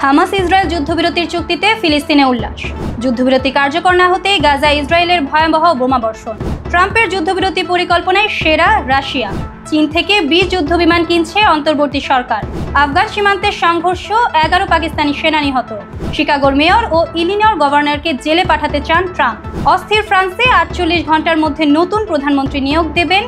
Hamas Israel যুদ্ধবিরতির চুক্তিতে ফিলিস্তিনে উল্লাস। যুদ্ধবিরতি কার্যকর না হতেই গাজায় ইসরায়েলের ভয়াবহ বোমাবর্ষণ। ট্রাম্পের যুদ্ধবিরতি পরিকল্পনায় সেরা রাশিয়া। চীন থেকে 20 যুদ্ধবিমান কিনছে অন্তর্বর্তী সরকার। আফগান সীমান্তে সংঘর্ষ, 11 পাকিস্তানি সেনা নিহত। শিকাগোর মেয়র ও ইলিনয়ের গভর্নরকে জেলে পাঠাতে চান ট্রাম্প। অস্থির ফ্রান্সে 48 ঘন্টার মধ্যে নতুন প্রধানমন্ত্রী নিয়োগ দেবেন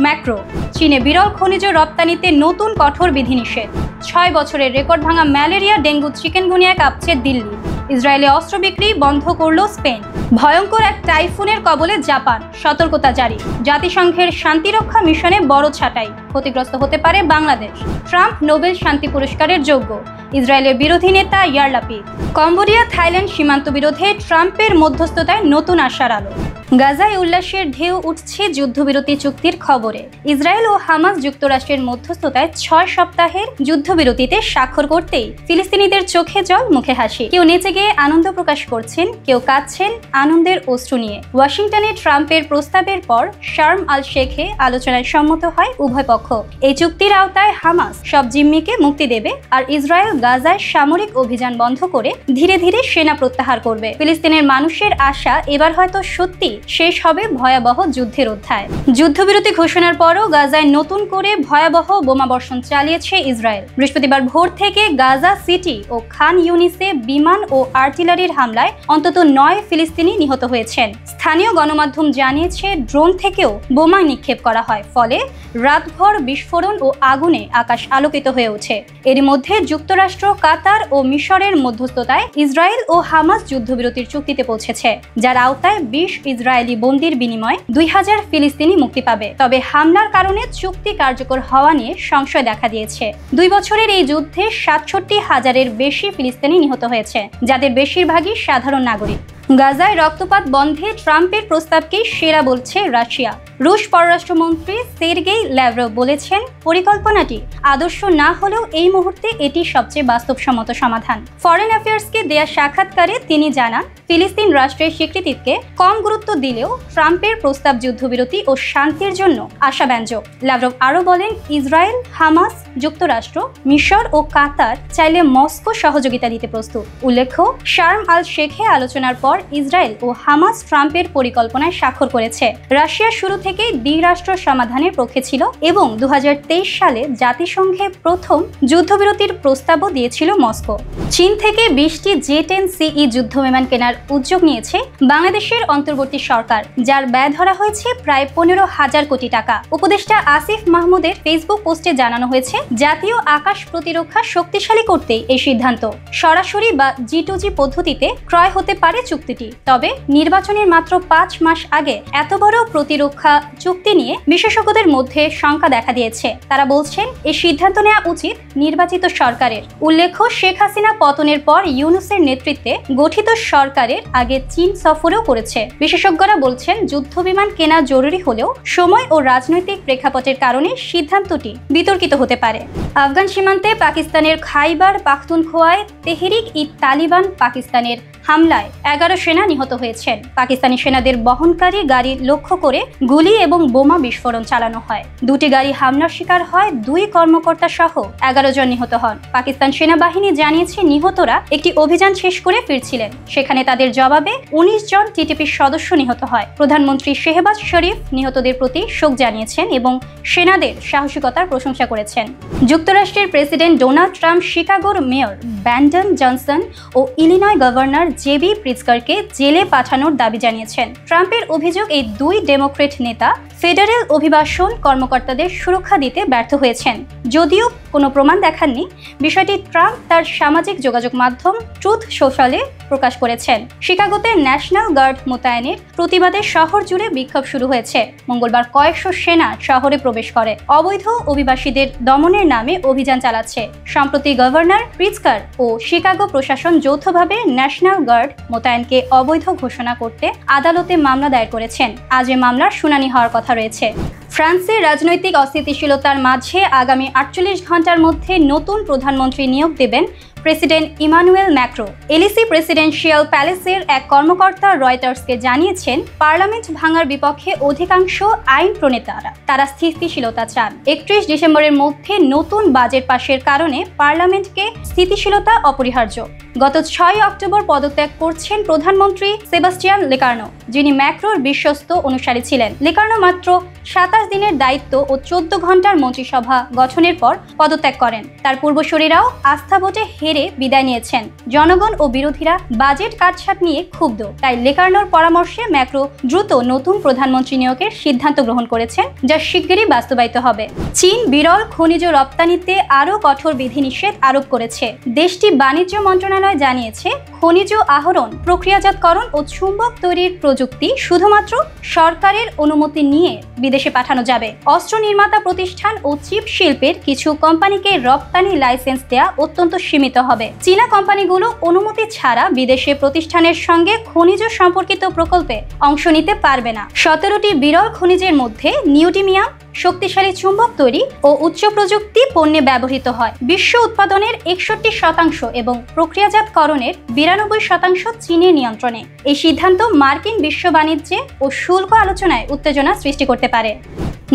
ম্যাক্রো। চীনে বিরল খনিজ রপ্তানিতে নতুন কঠোর বিধিনিষেধ। 6 বছরের রেকর্ড ভাঙা ম্যালেরিয়া, ডেঙ্গু, চিকেনগুনিয়ায় কাঁপছে দিল্লি। ইসরায়েলে অস্ত্র বিক্রি বন্ধ করল স্পেন। ভয়ঙ্কর এক টাইফুনের কবলে জাপান, সতর্কতা জারি। জাতিসংঘের শান্তিরক্ষা মিশনে বড় ছাঁটাই, ক্ষতিগ্রস্ত হতে পারে বাংলাদেশ। ট্রাম্প নোবেল শান্তি পুরস্কারের যোগ্য। ইসরায়েলের বিরোধী নেতা ইয়ার লাপিদ। কম্বোডিয়া থাইল্যান্ড সীমান্ত বিরোধে ট্রাম্পের মধ্যস্থতায় নতুন আশার আলো। গাজায় উল্লাসের ঢেউ উঠছে যুদ্ধবিরতি চুক্তির খবরে। ইসরায়েল ও হামাস যুক্তরাষ্ট্রের মধ্যস্থতায় 6 সপ্তাহের যুদ্ধবিরতিতে স্বাক্ষর করতেই ফিলিস্তিনিদের চোখে জল, মুখে হাসি। কেউ নেচে গিয়ে আনন্দ প্রকাশ করছেন, কেউ কাঁদছেন আনন্দের অশ্রু নিয়ে। ওয়াশিংটনে ট্রাম্পের প্রস্তাবের পর শার্ম আল শেখে আলোচনায় সম্মত হয় উভয় পক্ষ। এই চুক্তির আওতায় হামাস সব জিম্মিকে মুক্তি দেবে, আর ইসরায়েল গাজায় সামরিক অভিযান বন্ধ করে ধীরে ধীরে সেনা প্রত্যাহার করবে। ফিলিস্তিনের মানুষের আশা এবার হয়তো সত্যি শেষ হবে ভয়াবহ যুদ্ধের অধ্যায়। যুদ্ধবিরতি ঘোষণার পরও গাজায় নতুন করে ভয়াবহ বোমাবর্ষণ চালিয়েছে ইসরায়েল। বৃহস্পতিবার ভোর থেকে গাজা সিটি ও খান ইউনিসে বিমান ও আর্টিলারির হামলায় অন্তত 9 ফিলিস্তিনি নিহত হয়েছেন। স্থানীয় গণমাধ্যম জানিয়েছে ড্রোন থেকেও বোমা নিক্ষেপ করা হয়, ফলে রাতভর বিস্ফোরণ ও আগুনে আকাশ আলোকিত হয়ে ওঠে। এর মধ্যে যুক্তরাষ্ট্র, কাতার ও মিশরের মধ্যস্থতায় ইসরায়েল ও হামাস যুদ্ধবিরতির চুক্তিতে পৌঁছেছে, যার আওতায় 20 ইসরায়েলি বন্দির বিনিময়ে 2000 ফিলিস্তিনি মুক্তি পাবে। তবে হামলার কারণে চুক্তি কার্যকর হওয়া নিয়ে সংশয় দেখা দিয়েছে। 2 বছরের এই যুদ্ধে 67,000-এর বেশি ফিলিস্তিনি নিহত হয়েছে, যাদের বেশিরভাগই সাধারণ নাগরিক। গাজায় রক্তপাত বন্ধে ট্রাম্পের প্রস্তাবকেই সেরা বলছে রাশিয়া। রুশ পররাষ্ট্রমন্ত্রী সের্গেই ল্যাভরভ বলেছেন, পরিকল্পনাটি আদর্শ না হলেও এই মুহূর্তে এটি সবচেয়ে বাস্তবসম্মত সমাধান। ফরেন অ্যাফেয়ার্সকে দেয়া সাক্ষাৎকারে তিনি জানান, ফিলিস্তিন রাষ্ট্রের স্বীকৃতিকে কম গুরুত্ব দিলেও ট্রাম্পের প্রস্তাব যুদ্ধবিরতি ও শান্তির জন্য আশাব্যঞ্জক। ল্যাভরভ আরও বলেন, ইসরায়েল, হামাস, যুক্তরাষ্ট্র, মিশর ও কাতার চাইলে মস্কো সহযোগিতা দিতে প্রস্তুত। উল্লেখ্য, শার্ম আল শেখে আলোচনার পর ইসরায়েল ও হামাস ট্রাম্পের পরিকল্পনায় স্বাক্ষর করেছে। রাশিয়া শুরু থেকেই দ্বিরাষ্ট্র সমাধানের পক্ষে ছিল এবং 2023 সালে জাতিসংঘে প্রথম যুদ্ধবিরতির প্রস্তাবও দিয়েছিল মস্কো। চীন থেকে 20টি J-10CE যুদ্ধবিমান কেনার উদ্যোগ নিয়েছে বাংলাদেশের অন্তর্বর্তী সরকার, যার ব্যয় ধরা হয়েছে প্রায় 15,000 কোটি টাকা। উপদেষ্টা আসিফ মাহমুদের ফেসবুক পোস্টে জানানো হয়েছে, জাতীয় আকাশ প্রতিরক্ষা শক্তিশালী করতেই এই সিদ্ধান্ত। সরাসরি বা G2G পদ্ধতিতে ক্রয় হতে পারে চুক্তিটি। তবে নির্বাচনের মাত্র 5 মাস আগে এত বড় প্রতিরক্ষা চুক্তি নিয়ে বিশেষজ্ঞদের মধ্যে শঙ্কা দেখা দিয়েছে। তারা বলছেন, এই সিদ্ধান্ত নেওয়া উচিত নির্বাচিত সরকারের। উল্লেখ্য, শেখ হাসিনা পতনের পর ইউনূসের নেতৃত্বে গঠিত সরকারের আগে চীন সফরও করেছে। বিশেষজ্ঞরা বলছেন, যুদ্ধবিমান কেনা জরুরি হলেও সময় ও রাজনৈতিক প্রেক্ষাপটের কারণে সিদ্ধান্তটি বিতর্কিত হতে পারে। আফগান সীমান্তে পাকিস্তানের খাইবার পাখতুনখোয়ায় তেহরিক-ই-তালিবান পাকিস্তানের হামলায় 11 সেনা নিহত হয়েছেন। পাকিস্তানি সেনাদের বহনকারী গাড়ি লক্ষ্য করে গুলি এবং বোমা বিস্ফোরণ চালানো হয়। 2টি গাড়ি হামলার শিকার হয়, 2 কর্মকর্তা সহ 11 জন নিহত হন। পাকিস্তান সেনাবাহিনী জানিয়েছে, নিহতরা একটি অভিযান শেষ করে ফিরছিলেন। সেখানে তাদের জবাবে 19 জন টিটিপির সদস্য নিহত হয়। প্রধানমন্ত্রী শেহবাজ শরীফ নিহতদের প্রতি শোক জানিয়েছেন এবং সেনাদের সাহসিকতার প্রশংসা করেছেন। যুক্তরাষ্ট্রের প্রেসিডেন্ট ডোনাল্ড ট্রাম্প শিকাগোর মেয়র ব্র্যান্ডন জনসন ও ইলিনয় গভর্নর জেবি প্রিৎজকারকে জেলে পাঠানোর দাবি জানিয়েছেন। ট্রাম্পের অভিযোগ, এই 2 ডেমোক্রেট নেতা ফেডারেল অভিবাসন কর্মকর্তাদের সুরক্ষা দিতে ব্যর্থ হয়েছেন। যদিও কোনো প্রমাণ দেখাননি, বিষয়টি ট্রাম্প তার সামাজিক যোগাযোগ মাধ্যম ট্রুথ সোশ্যালে প্রকাশ করেছেন। শিকাগোতে ন্যাশনাল গার্ড মোতায়েনের প্রতিবাদে শহর জুড়ে বিক্ষোভ শুরু হয়েছে। মঙ্গলবার কয়েকশো সেনা শহরে প্রবেশ করে অবৈধ অভিবাসীদের দমনের নামে অভিযান চালাচ্ছে। সম্প্রতি গভর্নর প্রিৎজকার ও শিকাগো প্রশাসন যৌথভাবে ন্যাশনাল গার্ড মোতায়েনকে অবৈধ ঘোষণা করতে আদালতে মামলা দায়ের করেছেন। আজ এ মামলার শুনানি হওয়ার কথা রয়েছে। ফ্রান্সের রাজনৈতিক অস্থিতিশীলতার মাঝে আগামী 48 ঘন্টার মধ্যে নতুন প্রধানমন্ত্রী নিয়োগ দেবেন president Emmanuel Macron. Elysee presidential প্যালেসের এক কর্মকর্তা রয়টার্সকে জানিয়েছেন, পার্লামেন্ট ভাঙার বিপক্ষে অধিকাংশ আইন প্রণেতারা তারা স্থিতিশীলতা চান। 31 ডিসেম্বরের মধ্যে নতুন বাজেট পাশের কারণে পার্লামেন্টকে স্থিতিশীলতা অপরিহার্য। গত 6 অক্টোবর পদত্যাগ করছেন প্রধানমন্ত্রী সেবাস্টিয়ান লেকার্নো, যিনি ম্যাক্রোর বিশ্বস্ত অনুসারী ছিলেন। লেকার্নো মাত্র 27 দিনের দায়িত্ব ও 14 ঘন্টার মন্ত্রিসভা গঠনের পর পদত্যাগ করেন। তার পূর্বসূরীরাও আস্থা ভোটে হেরে বিদায় নিয়েছেন। জনগণ ও বিরোধীরা বাজেট কাটছাঁট নিয়ে ক্ষুব্ধ, তাই লেকার্নোর পরামর্শে ম্যাক্রো দ্রুত নতুন প্রধানমন্ত্রী নিয়োগের সিদ্ধান্ত গ্রহণ করেছেন, যা শিগগিরই বাস্তবায়িত হবে। চীন বিরল খনিজ রপ্তানিতে আরও কঠোর বিধিনিষেধ আরোপ করেছে। দেশটি বাণিজ্য মন্ত্রণালয় জানিয়েছে, খনিজ আহরণ, প্রক্রিয়াজাতকরণ ও চুম্বক তৈরির প্রযুক্তি শুধুমাত্র সরকারের অনুমতি নিয়ে বিদেশে পাঠানো যাবে। অস্ত্র নির্মাতা প্রতিষ্ঠান ও চিপ শিল্পের কিছু কোম্পানিকে রপ্তানি লাইসেন্স দেয়া অত্যন্ত সীমিত হবে। চীনা কোম্পানিগুলো অনুমতি ছাড়া বিদেশে প্রতিষ্ঠানের সঙ্গে খনিজ সম্পর্কিত প্রকল্পে অংশ নিতে পারবে না। 17টি বিরল খনিজের মধ্যে নিউডিমিয়াম শক্তিশালী চুম্বক তৈরি ও উচ্চ প্রযুক্তি পণ্যে ব্যবহৃত হয়। বিশ্ব উৎপাদনের 61% এবং প্রক্রিয়াজাতকরণের 92% চীনের নিয়ন্ত্রণে। এই সিদ্ধান্ত মার্কিন বিশ্ব বাণিজ্যে ও শুল্ক আলোচনায় উত্তেজনা সৃষ্টি করতে পারে।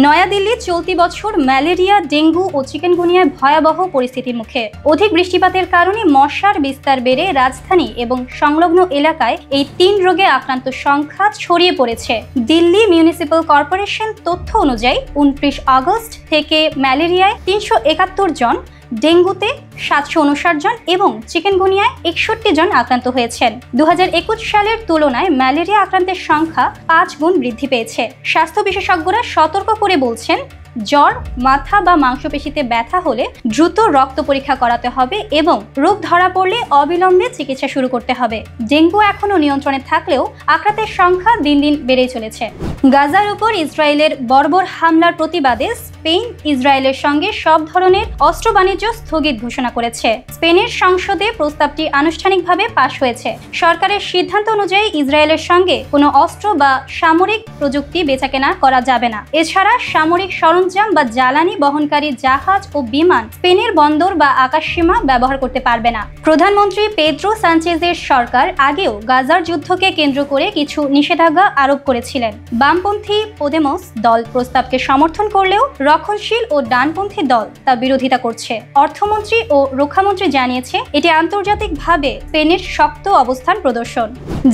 নয়াদিল্লি চলতি বছর ম্যালেরিয়া, ডেঙ্গু ও চিকেনগুনিয়ায় ভয়াবহ পরিস্থিতির মুখে। অধিক বৃষ্টিপাতের কারণে মশার বিস্তার বেড়ে রাজধানী এবং সংলগ্ন এলাকায় এই 3 রোগে আক্রান্ত সংখ্যা ছড়িয়ে পড়েছে। দিল্লি মিউনিসিপ্যাল কর্পোরেশন তথ্য অনুযায়ী 29 আগস্ট থেকে ম্যালেরিয়ায় 371 জন, ডেঙ্গুতে 759 জন এবং চিকেনগুনিয়ায় 61 জন আক্রান্ত হয়েছেন। 2021 সালের তুলনায় ম্যালেরিয়া আক্রান্তের সংখ্যা 5 গুণ বৃদ্ধি পেয়েছে। স্বাস্থ্য বিশেষজ্ঞরা সতর্ক করে বলছেন, জ্বর, মাথা বা মাংসপেশিতে ব্যথা হলে দ্রুত রক্ত পরীক্ষা করাতে হবে এবং রোগ ধরা পড়লে অবিলম্বে চিকিৎসা শুরু করতে হবে। ডেঙ্গু এখনও নিয়ন্ত্রণে থাকলেও আক্রান্তের সংখ্যা দিন দিন বেড়েই চলেছে। গাজার উপর ইসরায়েলের বর্বর হামলার প্রতিবাদে স্পেন ইসরায়েলের সঙ্গে সব ধরনের অস্ত্র বাণিজ্য স্থগিত ঘোষণা করেছে। স্পেনের সংসদে প্রস্তাবটি আনুষ্ঠানিকভাবে পাশ হয়েছে। সরকারের সিদ্ধান্ত অনুযায়ী ইসরায়েলের সঙ্গে কোনো অস্ত্র বা সামরিক প্রযুক্তি বেচাকেনা করা যাবে না। এছাড়া সামরিক সরঞ্জাম বা জ্বালানি বহনকারী জাহাজ ও বিমান স্পেনের বন্দর বা আকাশসীমা ব্যবহার করতে পারবে না। প্রধানমন্ত্রী পেদ্রো সানচেজের সরকার আগেও গাজার যুদ্ধকে কেন্দ্র করে কিছু নিষেধাজ্ঞা আরোপ করেছিলেন। বামপন্থী পোদেমোস দল প্রস্তাবকে সমর্থন করলেও রক্ষণশীল ও ডানপন্থী দল তা বিরোধিতা করছে। অর্থমন্ত্রী ও রক্ষামন্ত্রী জানিয়েছে, এটি আন্তর্জাতিকভাবে স্পেনের শক্ত অবস্থান প্রদর্শন।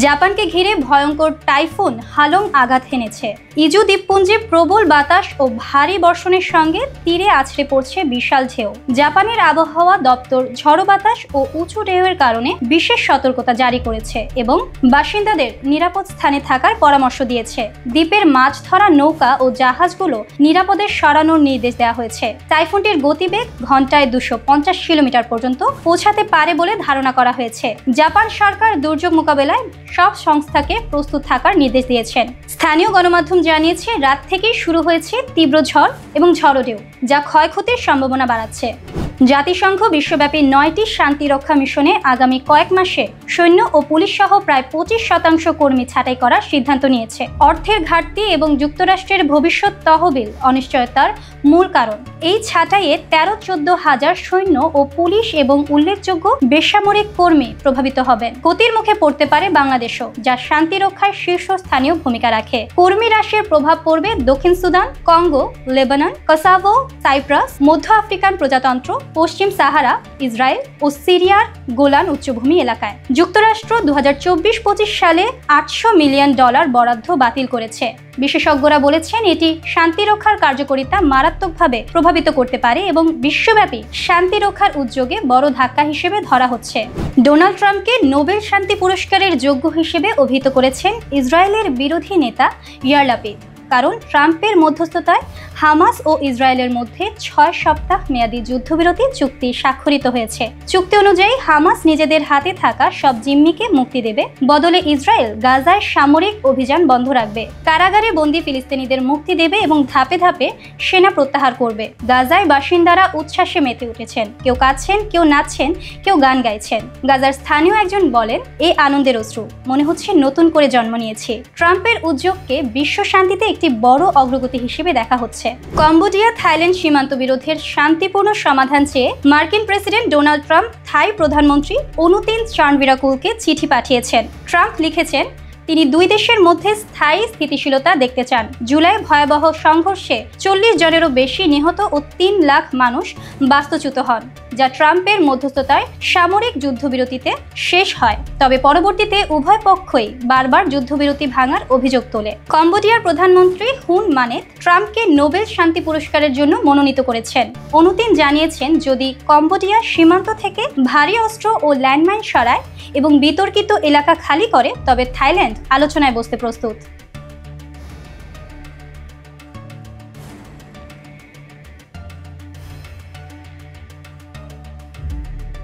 জাপানকে ঘিরে ভয়ঙ্কর টাইফুন হালং আঘাত হেনেছে। ইজু দ্বীপপুঞ্জে প্রবল বাতাস ও ভারী বর্ষণের সঙ্গে তীরে আছড়ে পড়ছে বিশাল ঢেউ। জাপানের আবহাওয়া দপ্তর ঝড়ো বাতাস ও উঁচু ঢেউয়ের কারণে বিশেষ সতর্কতা জারি করেছে এবং বাসিন্দাদের নিরাপদ স্থানে থাকার পরামর্শ দিয়েছে। দ্বীপের মাছ ধরা নৌকা ও জাহাজগুলো নিরাপদে সরানোর নির্দেশ দেওয়া হয়েছে। টাইফুনটির গতিবেগ ঘন্টায় 250 কিলোমিটার পর্যন্ত পৌঁছাতে পারে বলে ধারণা করা হয়েছে। জাপান সরকার দুর্যোগ মোকাবেলায় সব সংস্থাকে প্রস্তুত থাকার নির্দেশ দিয়েছেন। স্থানীয় গণমাধ্যম জানিয়েছে, রাত থেকেই শুরু হয়েছে তীব্র ঝড় এবং ঝড়ো ঢেউ, যা ক্ষয়ক্ষতির সম্ভাবনা বাড়াচ্ছে। জাতিসংঘ বিশ্বব্যাপী 9টি শান্তিরক্ষা মিশনে আগামী কয়েক মাসে সৈন্য ও পুলিশ সহ প্রায় 25% কর্মী ছাঁটাই করার সিদ্ধান্ত নিয়েছে। অর্থের ঘাটতি এবং যুক্তরাষ্ট্রের ভবিষ্যৎ তহবিল অনিশ্চয়তার মূল কারণ। এই ছাঁটাইয়ে 13-14 হাজার সৈন্য ও পুলিশ এবং উল্লেখযোগ্য বেসামরিক কর্মী প্রভাবিত হবেন। ক্ষতির মুখে পড়তে পারে বাংলাদেশও, যা শান্তি রক্ষায় শীর্ষস্থানীয় ভূমিকা রাখে। কর্মী হ্রাসের প্রভাব পড়বে দক্ষিণ সুদান, কঙ্গো, লেবানন, কসাভো, সাইপ্রাস, মধ্য আফ্রিকান প্রজাতন্ত্র, পশ্চিম সাহারা, ইসরায়েল ও সিরিয়ার গোলান উচ্চভূমি এলাকায়। যুক্তরাষ্ট্র 2024-25 সালে $800 মিলিয়ন বরাদ্দ বাতিল করেছে। বিশেষজ্ঞরা বলেছেন, এটি শান্তি রক্ষার কার্যকারিতা মারাত্মকভাবে প্রভাবিত করতে পারে এবং বিশ্বব্যাপী শান্তি রক্ষার উদ্যোগে বড় ধাক্কা হিসেবে ধরা হচ্ছে। ডোনাল্ড ট্রাম্পকে নোবেল শান্তি পুরস্কারের যোগ্য হিসেবে অভিহিত করেছেন ইসরায়েলের বিরোধী নেতা ইয়ার লাপিদ, কারণ ট্রাম্পের মধ্যস্থতায় হামাস ও ইসরায়েলের মধ্যে 6 সপ্তাহ মেয়াদী যুদ্ধবিরতি চুক্তি স্বাক্ষরিত হয়েছে। চুক্তি অনুযায়ী হামাস নিজেদের হাতে থাকা সব জিম্মিকে মুক্তি দেবে, বদলে ইসরায়েল গাজায় সামরিক অভিযান বন্ধ রাখবে, কারাগারে বন্দী ফিলিস্তিনিদের মুক্তি দেবে এবং ধাপে ধাপে সেনা প্রত্যাহার করবে। গাজায় বাসিন্দারা উচ্ছ্বাসে মেতে উঠেছেন, কেউ কাঁদছেন, কেউ নাচছেন, কেউ গান গাইছেন। গাজার স্থানীয় একজন বলেন, এই আনন্দের অশ্রু, মনে হচ্ছে নতুন করে জন্ম নিয়েছি। ট্রাম্পের উদ্যোগকে বিশ্ব শান্তিতে একটি একটি বড় অগ্রগতি হিসেবে দেখা হচ্ছে। কম্বোডিয়া থাইল্যান্ড সীমান্ত বিরোধের শান্তিপূর্ণ সমাধান চেয়ে মার্কিন প্রেসিডেন্ট ডোনাল্ড ট্রাম্প থাই প্রধানমন্ত্রী অনুতিন চানভিরাকুলকে চিঠি পাঠিয়েছেন। ট্রাম্প লিখেছেন, তিনি দুই দেশের মধ্যে স্থায়ী স্থিতিশীলতা দেখতে চান। জুলাই ভয়াবহ সংঘর্ষে 40 জনেরও বেশি নিহত ও 3 লাখ মানুষ বাস্তুচ্যুত হন, যা ট্রাম্পের মধ্যস্থতায় সামরিক যুদ্ধবিরতিতে শেষ হয়। তবে পরবর্তীতে উভয় পক্ষই বারবার যুদ্ধবিরতি ভাঙার অভিযোগ তোলে। কম্বোডিয়ার প্রধানমন্ত্রী হুন মানেত ট্রাম্পকে নোবেল শান্তি পুরস্কারের জন্য মনোনীত করেছেন। অনুতিন জানিয়েছেন, যদি কম্বোডিয়া সীমান্ত থেকে ভারী অস্ত্র ও ল্যান্ডমাইন সরায় এবং বিতর্কিত এলাকা খালি করে, তবে থাইল্যান্ড আলোচনায় বসতে প্রস্তুত।